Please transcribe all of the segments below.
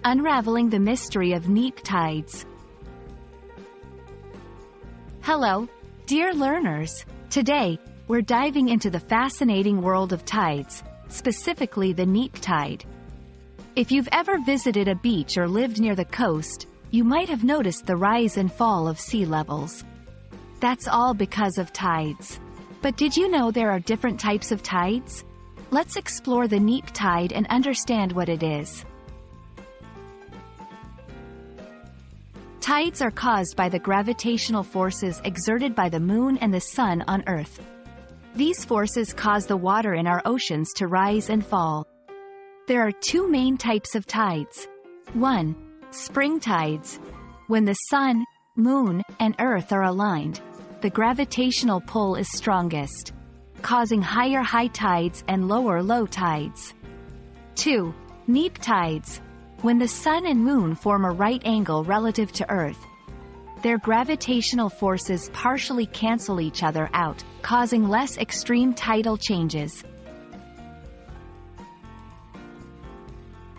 Unraveling the mystery of Neap tides. Hello, dear learners. Today, we're diving into the fascinating world of tides, specifically the Neap tide. If you've ever visited a beach or lived near the coast, you might have noticed the rise and fall of sea levels. That's all because of tides. But did you know there are different types of tides? Let's explore the Neap tide and understand what it is. Tides are caused by the gravitational forces exerted by the Moon and the Sun on Earth. These forces cause the water in our oceans to rise and fall. There are two main types of tides. 1. Spring tides. When the Sun, Moon, and Earth are aligned, the gravitational pull is strongest, causing higher high tides and lower low tides. 2. Neap tides. When the Sun and Moon form a right angle relative to Earth, their gravitational forces partially cancel each other out, causing less extreme tidal changes.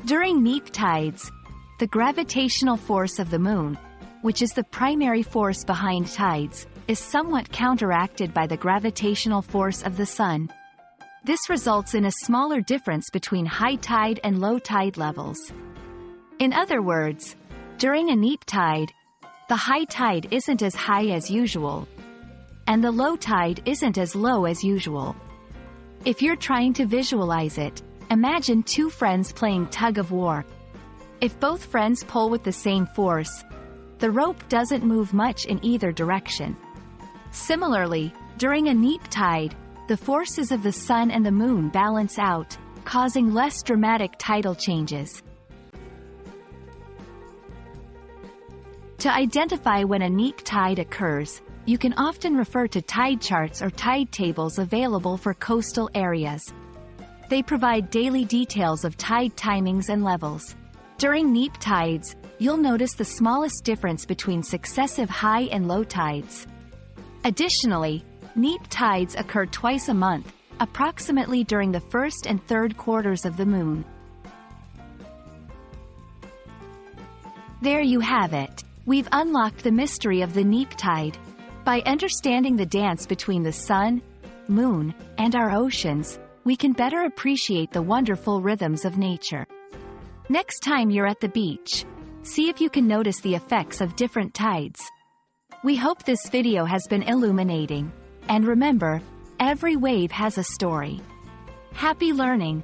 During neap tides, the gravitational force of the Moon, which is the primary force behind tides, is somewhat counteracted by the gravitational force of the Sun. This results in a smaller difference between high tide and low tide levels. In other words, during a neap tide, the high tide isn't as high as usual, and the low tide isn't as low as usual. If you're trying to visualize it, imagine two friends playing tug of war. If both friends pull with the same force, the rope doesn't move much in either direction. Similarly, during a neap tide, the forces of the Sun and the Moon balance out, causing less dramatic tidal changes. To identify when a neap tide occurs, you can often refer to tide charts or tide tables available for coastal areas. They provide daily details of tide timings and levels. During neap tides, you'll notice the smallest difference between successive high and low tides. Additionally, neap tides occur twice a month, approximately during the first and third quarters of the moon. There you have it. We've unlocked the mystery of the neap tide. By understanding the dance between the Sun, Moon, and our oceans, we can better appreciate the wonderful rhythms of nature. Next time you're at the beach, see if you can notice the effects of different tides. We hope this video has been illuminating. And remember, every wave has a story. Happy learning!